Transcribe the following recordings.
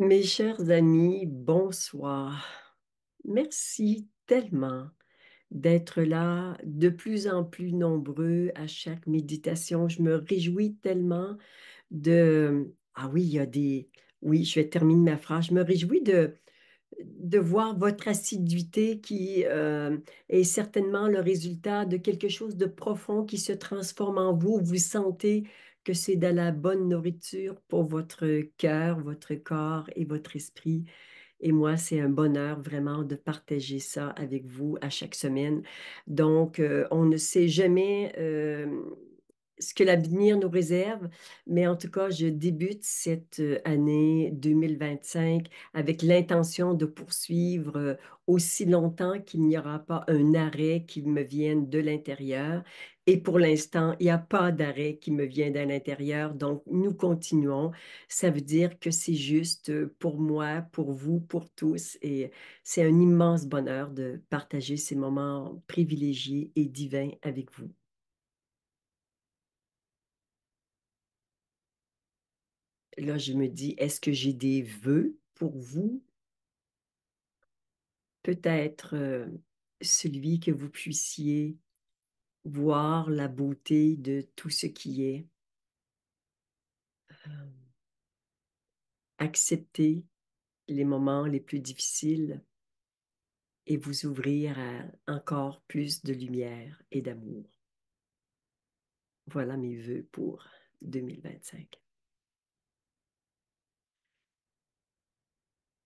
Mes chers amis, bonsoir. Merci tellement d'être là de plus en plus nombreux à chaque méditation. Je me réjouis tellement de... Ah oui, il y a des... Oui, je vais terminer ma phrase. Je me réjouis de voir votre assiduité qui est certainement le résultat de quelque chose de profond qui se transforme en vous. Vous sentez que c'est de la bonne nourriture pour votre cœur, votre corps et votre esprit. Et moi, c'est un bonheur vraiment de partager ça avec vous à chaque semaine. Donc, on ne sait jamais ce que l'avenir nous réserve, mais en tout cas, je débute cette année 2025 avec l'intention de poursuivre aussi longtemps qu'il n'y aura pas un arrêt qui me vienne de l'intérieur. Et pour l'instant, il n'y a pas d'arrêt qui me vient de l'intérieur. Donc, nous continuons. Ça veut dire que c'est juste pour moi, pour vous, pour tous. Et c'est un immense bonheur de partager ces moments privilégiés et divins avec vous. Là, je me dis, est-ce que j'ai des vœux pour vous? Peut-être celui que vous puissiez voir la beauté de tout ce qui est, euh, accepter les moments les plus difficiles et vous ouvrir à encore plus de lumière et d'amour. Voilà mes vœux pour 2025.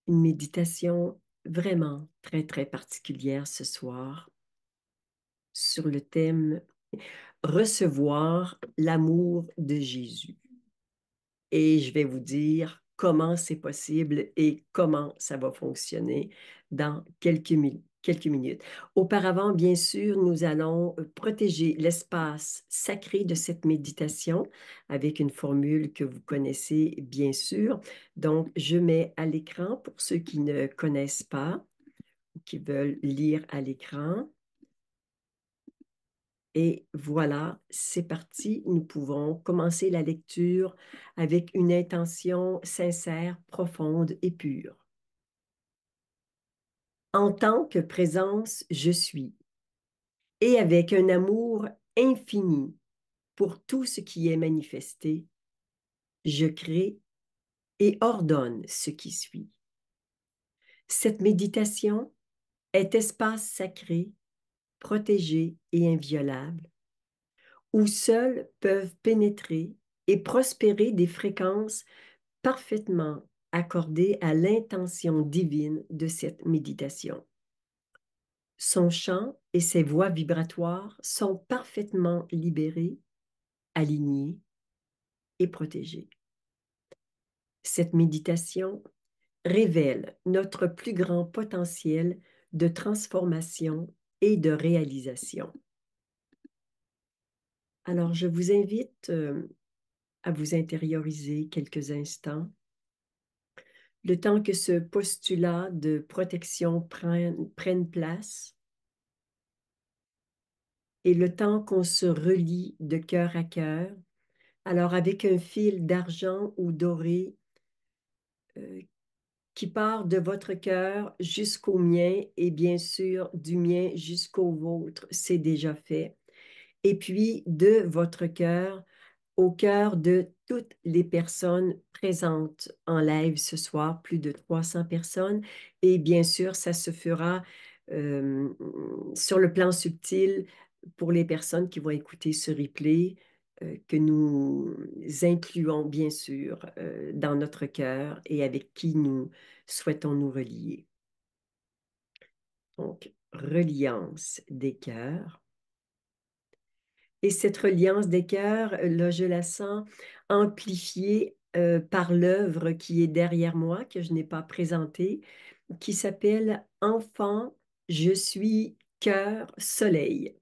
Une méditation vraiment très, très particulière ce soir sur le thème Recevoir l'amour de Jésus. Et je vais vous dire comment c'est possible et comment ça va fonctionner dans quelques minutes. Auparavant, bien sûr, nous allons protéger l'espace sacré de cette méditation avec une formule que vous connaissez bien sûr. Donc, je mets à l'écran pour ceux qui ne connaissent pas ou qui veulent lire à l'écran. Et voilà, c'est parti. Nous pouvons commencer la lecture avec une intention sincère, profonde et pure. En tant que présence, je suis, et avec un amour infini pour tout ce qui est manifesté, je crée et ordonne ce qui suit. Cette méditation est espace sacré, protégé et inviolable, où seuls peuvent pénétrer et prospérer des fréquences parfaitement accordé à l'intention divine de cette méditation. Son chant et ses voies vibratoires sont parfaitement libérés, alignés et protégés. Cette méditation révèle notre plus grand potentiel de transformation et de réalisation. Alors, je vous invite à vous intérioriser quelques instants le temps que ce postulat de protection prenne place et le temps qu'on se relie de cœur à cœur. Alors, avec un fil d'argent ou doré euh, qui part de votre cœur jusqu'au mien et bien sûr du mien jusqu'au vôtre, c'est déjà fait. Et puis de votre cœur au cœur de toutes les personnes présentes en live ce soir, plus de 300 personnes. Et bien sûr, ça se fera euh, sur le plan subtil pour les personnes qui vont écouter ce replay, que nous incluons bien sûr dans notre cœur et avec qui nous souhaitons nous relier. Donc, reliance des cœurs. Et cette reliance des cœurs, là, je la sens amplifiée par l'œuvre qui est derrière moi, que je n'ai pas présentée, qui s'appelle Enfant, je suis cœur, soleil.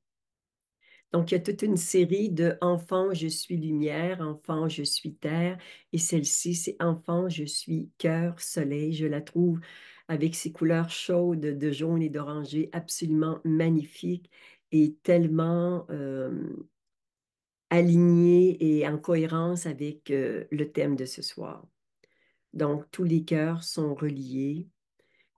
Donc, il y a toute une série de Enfant, je suis lumière, Enfant, je suis terre, et celle-ci, c'est Enfant, je suis cœur, soleil. Je la trouve avec ses couleurs chaudes de jaune et d'oranger absolument magnifique et tellement alignée et en cohérence avec le thème de ce soir. Donc, tous les cœurs sont reliés.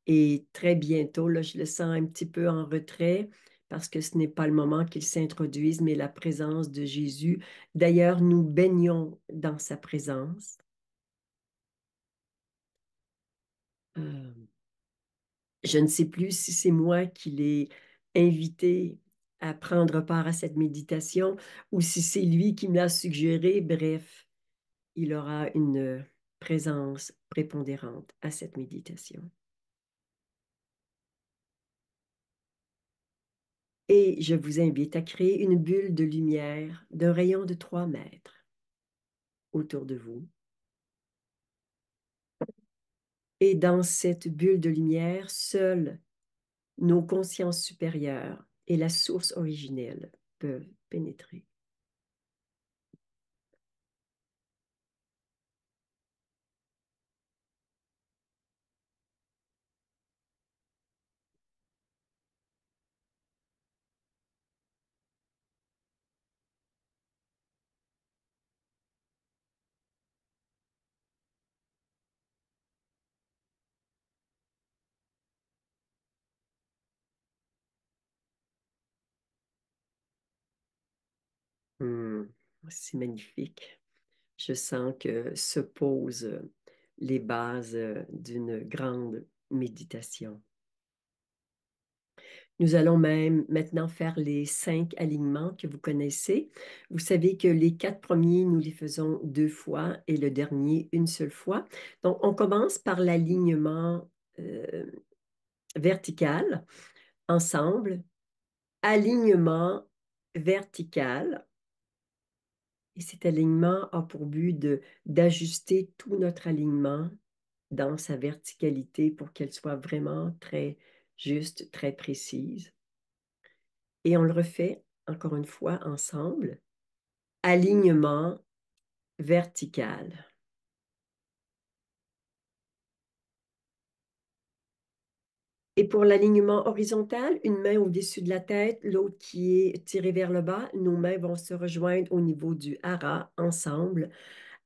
Et très bientôt, là, je le sens un petit peu en retrait parce que ce n'est pas le moment qu'il s'introduise, mais la présence de Jésus. D'ailleurs, nous baignons dans sa présence. Euh, je ne sais plus si c'est moi qui l'ai invité à prendre part à cette méditation ou si c'est lui qui me l'a suggéré. Bref, il aura une présence prépondérante à cette méditation. Et je vous invite à créer une bulle de lumière d'un rayon de 3 mètres autour de vous. Et dans cette bulle de lumière, seules nos consciences supérieures et la source originelle peuvent pénétrer. Hmm, c'est magnifique. Je sens que se posent les bases d'une grande méditation. Nous allons même maintenant faire les 5 alignements que vous connaissez. Vous savez que les 4 premiers, nous les faisons 2 fois et le dernier une seule fois. Donc, on commence par l'alignement euh, vertical ensemble. Alignement vertical. Et cet alignement a pour but d'ajuster tout notre alignement dans sa verticalité pour qu'elle soit vraiment très juste, très précise. Et on le refait encore une fois ensemble. Alignement vertical. Et pour l'alignement horizontal, une main au-dessus de la tête, l'autre qui est tirée vers le bas. Nos mains vont se rejoindre au niveau du hara ensemble.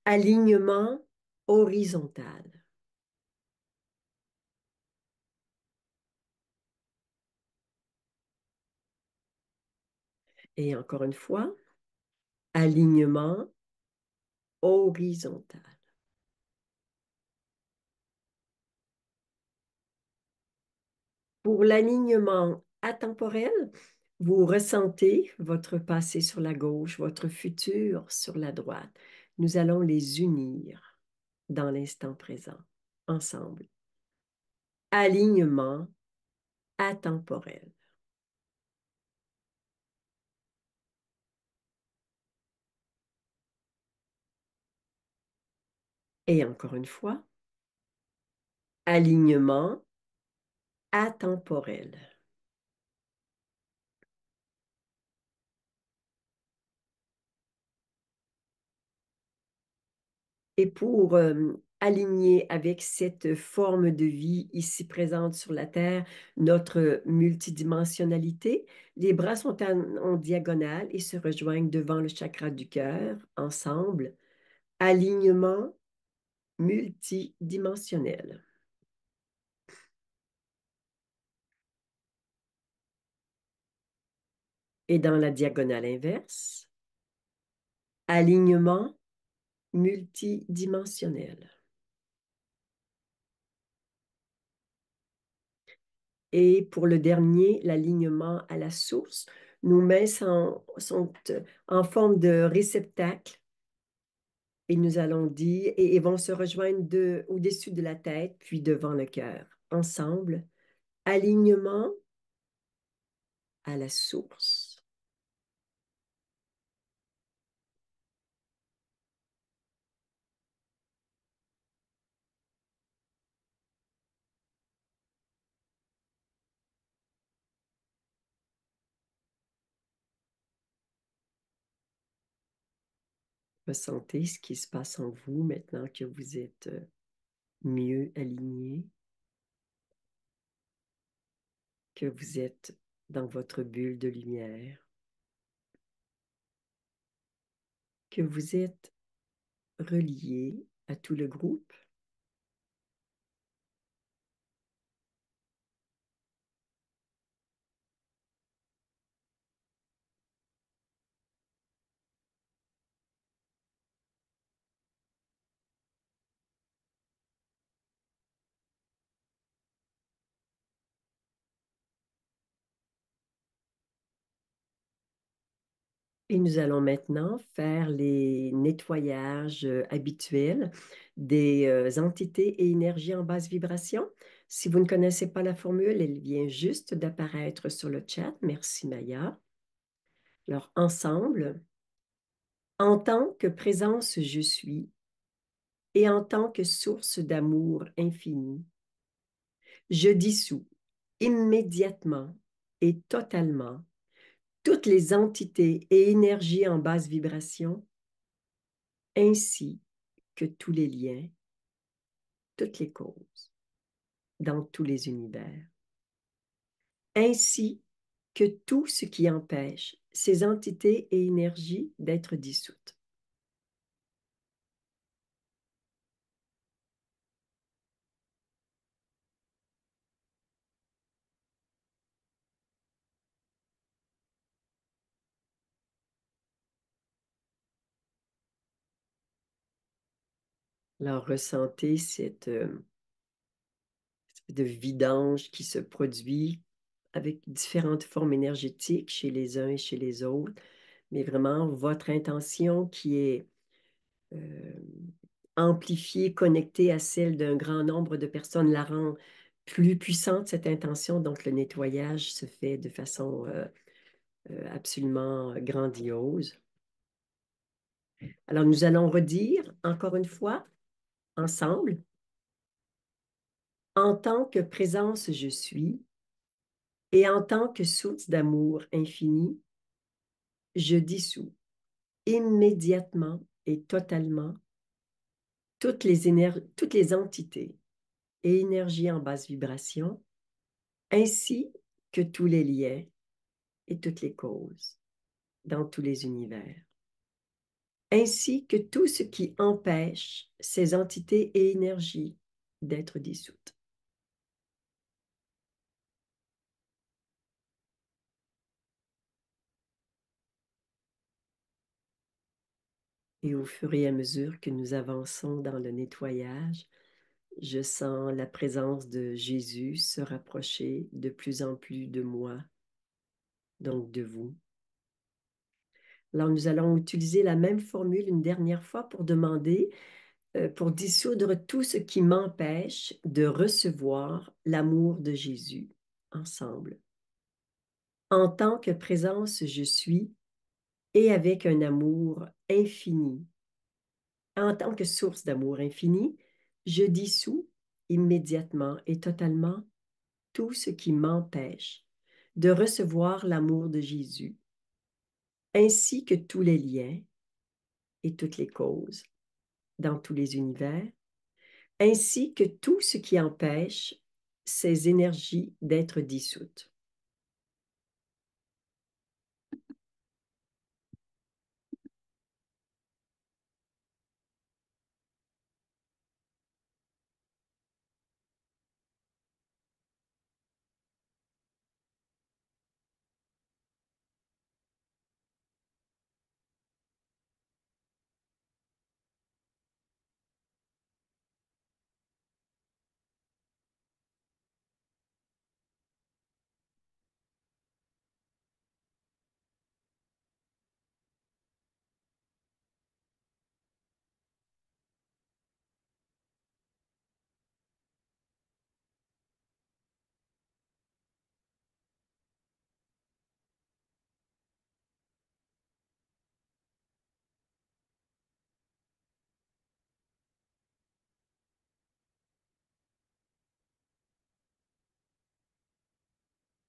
Alignement horizontal. Et encore une fois, alignement horizontal. Pour l'alignement atemporel, vous ressentez votre passé sur la gauche, votre futur sur la droite. Nous allons les unir dans l'instant présent, ensemble. Alignement atemporel. Et encore une fois, alignement atemporel. Et pour aligner avec cette forme de vie ici présente sur la Terre, notre multidimensionnalité, les bras sont en diagonale et se rejoignent devant le chakra du cœur, ensemble. Alignement multidimensionnel. Et dans la diagonale inverse, alignement multidimensionnel. Et pour le dernier, l'alignement à la source, nos mains sont en forme de réceptacle et nous allons dire, et vont se rejoindre au-dessus de la tête, puis devant le cœur. Ensemble, alignement à la source. Ressentez ce qui se passe en vous maintenant que vous êtes mieux aligné, que vous êtes dans votre bulle de lumière, que vous êtes relié à tout le groupe Et nous allons maintenant faire les nettoyages habituels des entités et énergies en basse vibration. Si vous ne connaissez pas la formule, elle vient juste d'apparaître sur le chat. Merci Maya. Alors, ensemble, en tant que présence je suis et en tant que source d'amour infini, je dissous immédiatement et totalement toutes les entités et énergies en basse vibration, ainsi que tous les liens, toutes les causes, dans tous les univers, ainsi que tout ce qui empêche ces entités et énergies d'être dissoutes. Alors, ressentez cette espèce de vidange qui se produit avec différentes formes énergétiques chez les uns et chez les autres, mais vraiment votre intention qui est euh, amplifiée, connectée à celle d'un grand nombre de personnes la rend plus puissante, cette intention. Donc, le nettoyage se fait de façon absolument grandiose. Alors, nous allons redire encore une fois, ensemble, en tant que présence je suis et en tant que source d'amour infini, je dissous immédiatement et totalement toutes les entités et énergies en basse vibration, ainsi que tous les liens et toutes les causes dans tous les univers, ainsi que tout ce qui empêche ces entités et énergies d'être dissoutes. Et au fur et à mesure que nous avançons dans le nettoyage, je sens la présence de Jésus se rapprocher de plus en plus de moi, donc de vous. Alors, nous allons utiliser la même formule une dernière fois pour demander, pour dissoudre tout ce qui m'empêche de recevoir l'amour de Jésus ensemble. En tant que présence, je suis et avec un amour infini. En tant que source d'amour infini, je dissous immédiatement et totalement tout ce qui m'empêche de recevoir l'amour de Jésus, ainsi que tous les liens et toutes les causes dans tous les univers, ainsi que tout ce qui empêche ces énergies d'être dissoutes.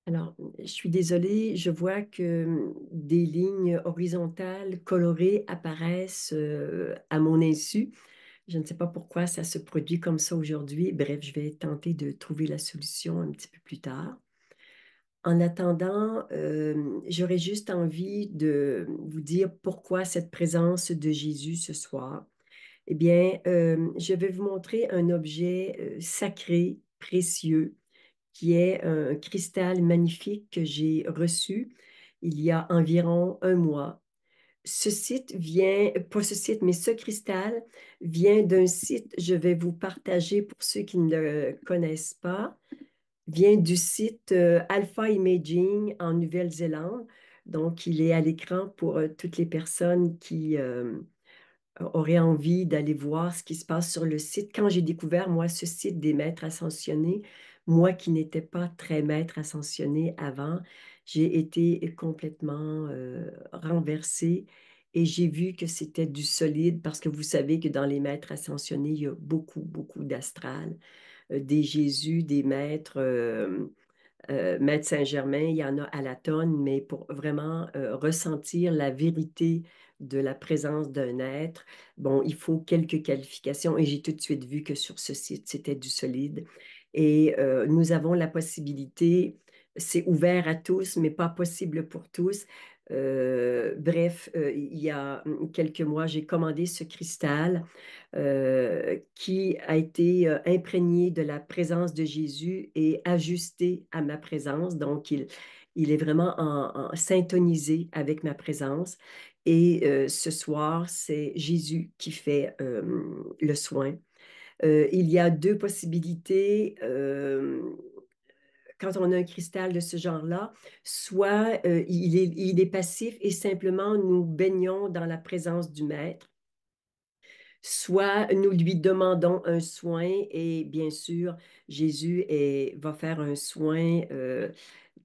Alors, je suis désolée, je vois que des lignes horizontales colorées apparaissent à mon insu. Je ne sais pas pourquoi ça se produit comme ça aujourd'hui. Bref, je vais tenter de trouver la solution un petit peu plus tard. En attendant, j'aurais juste envie de vous dire pourquoi cette présence de Jésus ce soir. Eh bien, je vais vous montrer un objet sacré, précieux, qui est un cristal magnifique que j'ai reçu il y a environ un mois. Ce site vient, pas ce site, mais ce cristal vient d'un site, je vais vous partager pour ceux qui ne le connaissent pas, vient du site Alpha Imaging en Nouvelle-Zélande. Donc, il est à l'écran pour toutes les personnes qui auraient envie d'aller voir ce qui se passe sur le site. Quand j'ai découvert, moi, ce site des maîtres ascensionnés, moi qui n'étais pas très maître ascensionné avant, j'ai été complètement renversée et j'ai vu que c'était du solide parce que vous savez que dans les maîtres ascensionnés, il y a beaucoup, beaucoup d'astral, des Jésus, des maîtres. Maître Saint-Germain, il y en a à la tonne, mais pour vraiment ressentir la vérité de la présence d'un être, bon, il faut quelques qualifications et j'ai tout de suite vu que sur ce site, c'était du solide. Et nous avons la possibilité, c'est ouvert à tous, mais pas possible pour tous. Bref, il y a quelques mois, j'ai commandé ce cristal qui a été imprégné de la présence de Jésus et ajusté à ma présence. Donc, il est vraiment syntonisé avec ma présence. Et ce soir, c'est Jésus qui fait le soin. Il y a deux possibilités. Quand on a un cristal de ce genre-là, soit il est passif et simplement nous baignons dans la présence du maître, soit nous lui demandons un soin et bien sûr, Jésus va faire un soin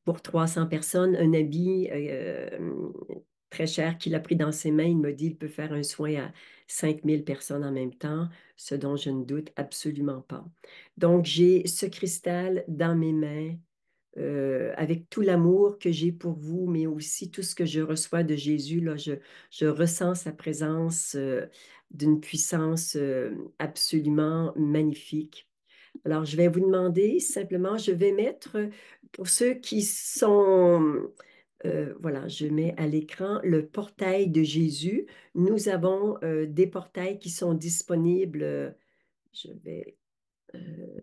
pour 300 personnes. Un ami très cher qu'il a pris dans ses mains, il me dit qu'il peut faire un soin à 5000 personnes en même temps, ce dont je ne doute absolument pas. Donc, j'ai ce cristal dans mes mains avec tout l'amour que j'ai pour vous, mais aussi tout ce que je reçois de Jésus, là, je ressens sa présence d'une puissance absolument magnifique. Alors, je vais vous demander simplement, je vais mettre, pour ceux qui sont, voilà, je mets à l'écran le portail de Jésus. Nous avons des portails qui sont disponibles. Je vais euh,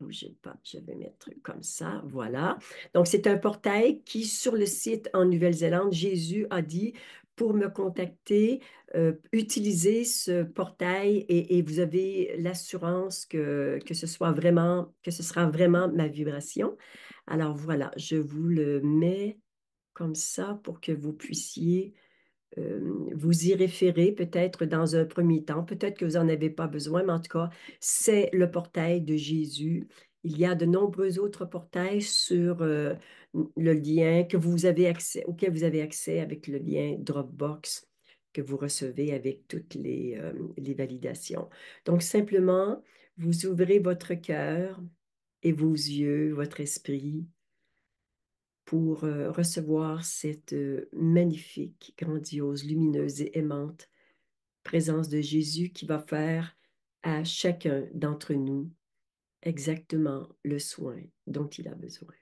bougez pas, je vais mettre comme ça, voilà. Donc, c'est un portail qui, sur le site en Nouvelle-Zélande, Jésus a dit, pour me contacter, utilisez ce portail et vous avez l'assurance que ce soit vraiment, que ce sera vraiment ma vibration. Alors voilà, je vous le mets comme ça pour que vous puissiez vous y référez peut-être dans un premier temps. Peut-être que vous n'en avez pas besoin, mais en tout cas, c'est le portail de Jésus. Il y a de nombreux autres portails sur le lien que vous avez accès, auquel vous avez accès avec le lien Dropbox que vous recevez avec toutes les validations. Donc, simplement, vous ouvrez votre cœur et vos yeux, votre esprit pour recevoir cette magnifique, grandiose, lumineuse et aimante présence de Jésus qui va faire à chacun d'entre nous exactement le soin dont il a besoin.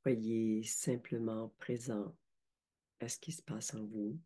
Soyez simplement présent à ce qui se passe en vous.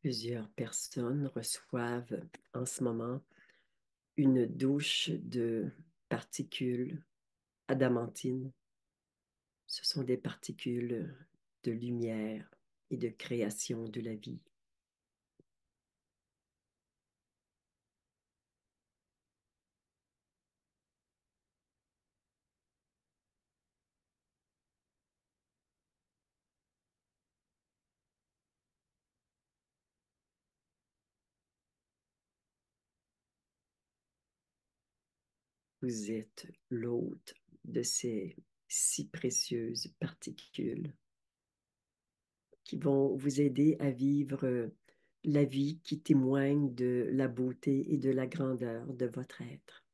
Plusieurs personnes reçoivent en ce moment une douche de particules adamantines. Ce sont des particules de lumière et de création de la vie. Vous êtes l'hôte de ces si précieuses particules qui vont vous aider à vivre la vie qui témoigne de la beauté et de la grandeur de votre être.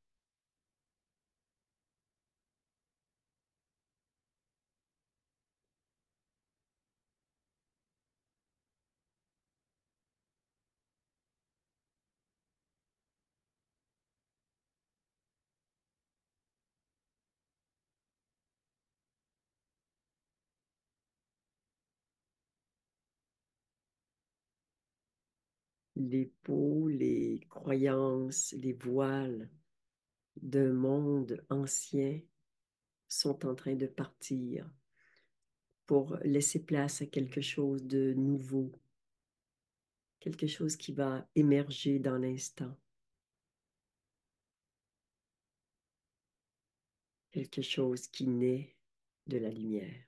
Les peaux, les croyances, les voiles d'un monde ancien sont en train de partir pour laisser place à quelque chose de nouveau, quelque chose qui va émerger dans l'instant, quelque chose qui naît de la lumière.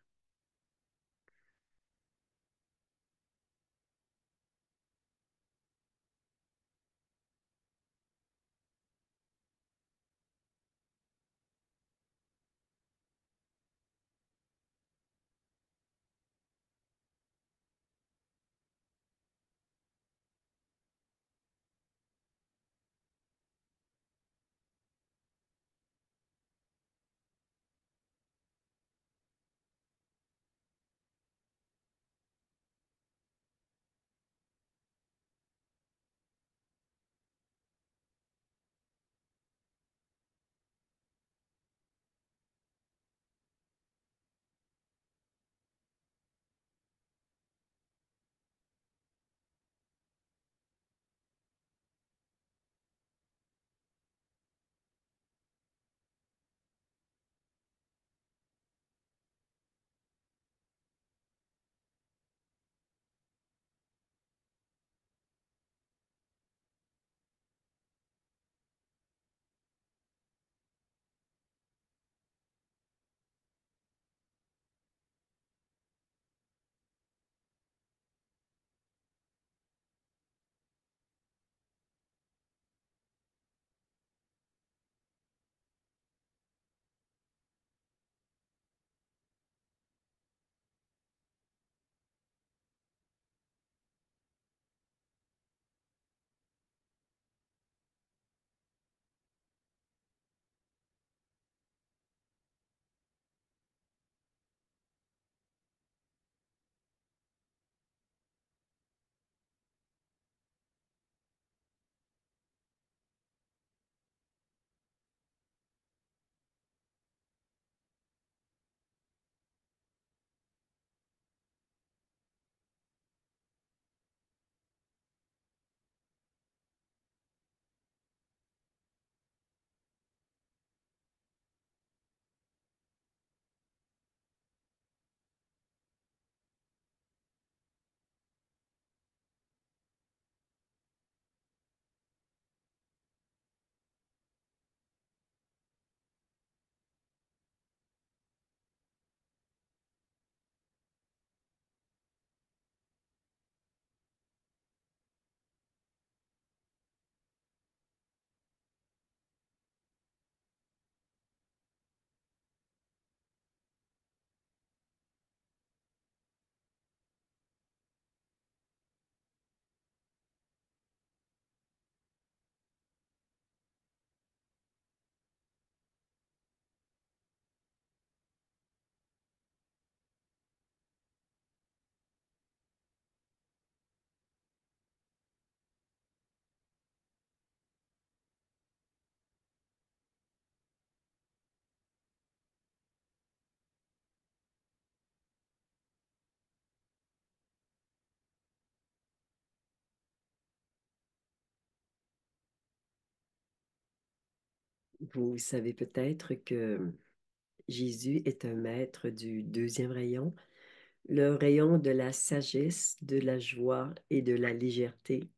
Vous savez peut-être que Jésus est un maître du deuxième rayon, le rayon de la sagesse, de la joie et de la légèreté.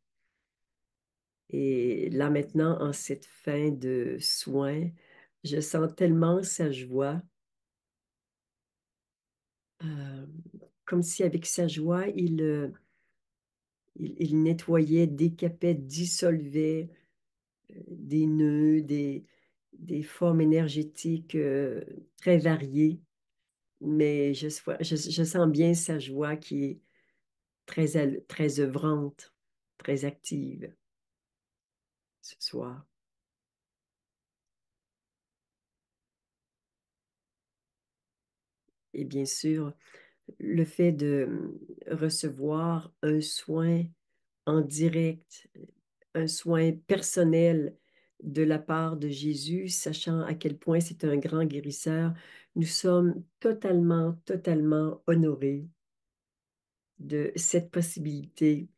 Et là maintenant, en cette fin de soins, je sens tellement sa joie, euh, comme si avec sa joie, il nettoyait, décapait, dissolvait des nœuds, des formes énergétiques très variées. Mais je sens bien sa joie qui est très œuvrante, très active ce soir. Et bien sûr, le fait de recevoir un soin en direct, un soin personnel de la part de Jésus, sachant à quel point c'est un grand guérisseur, nous sommes totalement honorés de cette possibilité.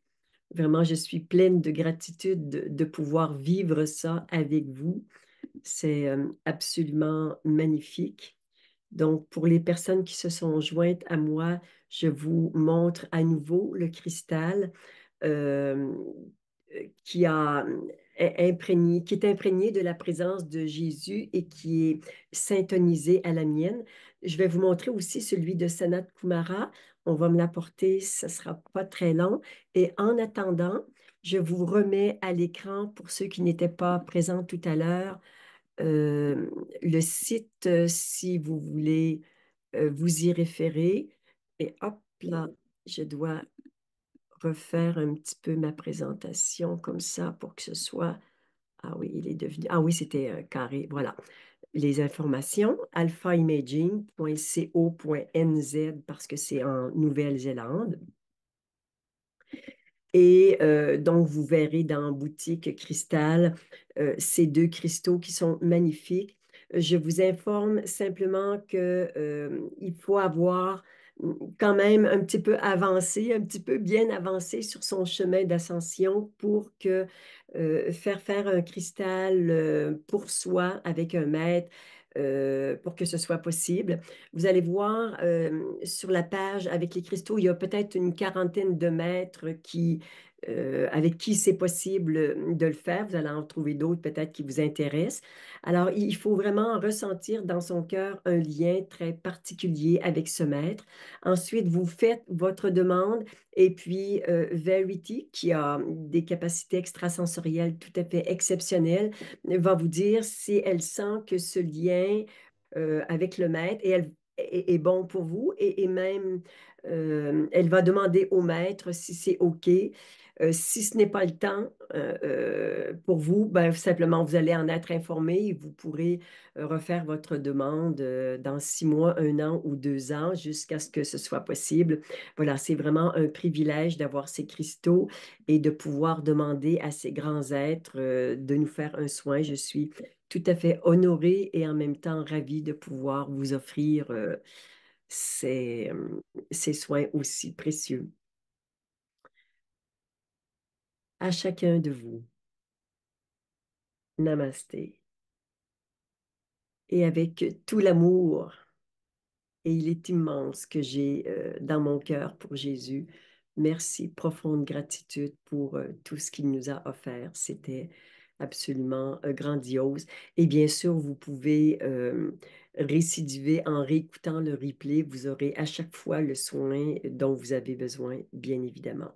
Vraiment, je suis pleine de gratitude de pouvoir vivre ça avec vous. C'est absolument magnifique. Donc, pour les personnes qui se sont jointes à moi, je vous montre à nouveau le cristal euh, qui qui est imprégné de la présence de Jésus et qui est syntonisé à la mienne. Je vais vous montrer aussi celui de Sanat Kumara. On va me l'apporter, ce ne sera pas très long. Et en attendant, je vous remets à l'écran, pour ceux qui n'étaient pas présents tout à l'heure, euh, le site, si vous voulez vous y référer. Et hop là, je dois refaire un petit peu ma présentation comme ça pour que ce soit... Ah oui, il est devenu... Ah oui, c'était carré. Voilà. Les informations, alphaimaging.co.nz parce que c'est en Nouvelle-Zélande. Et donc, vous verrez dans Boutique Cristal ces deux cristaux qui sont magnifiques. Je vous informe simplement que, il faut avoir quand même un petit peu avancé, un petit peu bien avancé sur son chemin d'ascension pour que faire un cristal pour soi avec un maître, pour que ce soit possible. Vous allez voir sur la page avec les cristaux, il y a peut-être une quarantaine de maîtres avec qui c'est possible de le faire. Vous allez en trouver d'autres peut-être qui vous intéressent. Alors, il faut vraiment ressentir dans son cœur un lien très particulier avec ce maître. Ensuite, vous faites votre demande et puis Verity, qui a des capacités extrasensorielles tout à fait exceptionnelles, va vous dire si elle sent que ce lien avec le maître est bon pour vous et même elle va demander au maître si c'est OK. Si ce n'est pas le temps pour vous, ben, simplement vous allez en être informé et vous pourrez refaire votre demande dans 6 mois, 1 an ou 2 ans jusqu'à ce que ce soit possible. Voilà, c'est vraiment un privilège d'avoir ces cristaux et de pouvoir demander à ces grands êtres de nous faire un soin. Je suis tout à fait honorée et en même temps ravie de pouvoir vous offrir ces soins aussi précieux. À chacun de vous, namasté. Et avec tout l'amour, et il est immense que j'ai dans mon cœur pour Jésus, merci, profonde gratitude pour tout ce qu'il nous a offert. C'était absolument grandiose. Et bien sûr, vous pouvez récidiver en réécoutant le replay. Vous aurez à chaque fois le soin dont vous avez besoin, bien évidemment.